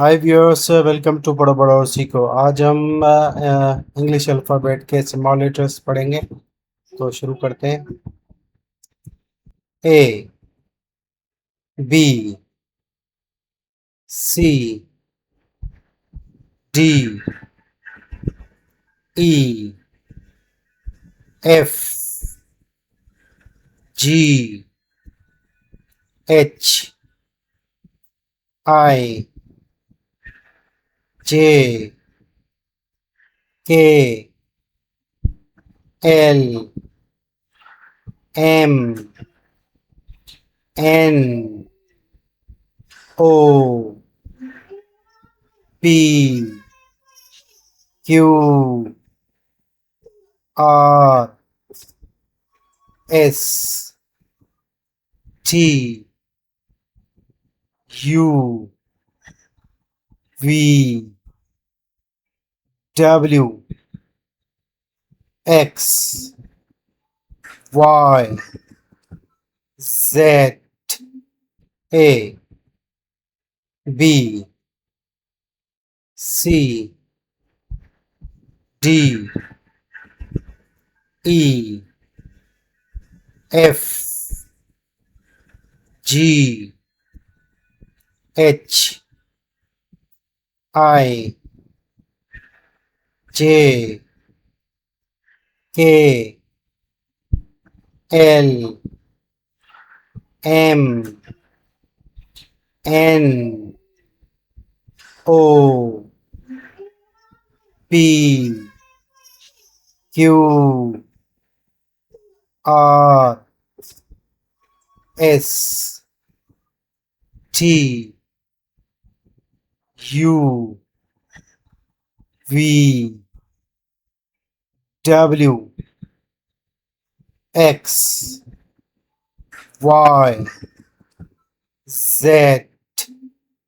Hi viewers, welcome to पढ़ो पढ़ो सीखो। आज हम इंग्लिश अल्फ़ाबेट के स्मॉल लेटर्स पढ़ेंगे। तो शुरू करते हैं। A, B, C, D, E, F, G, H, I, J, K, L, M, N, O, P, Q, R, S, T, U, V, W, X, Y, Z, A, B, C, D, E, F, G, H, I, J, K, L, M, N, O, P, Q, R, S, T, U, V, W, X, Y, Z,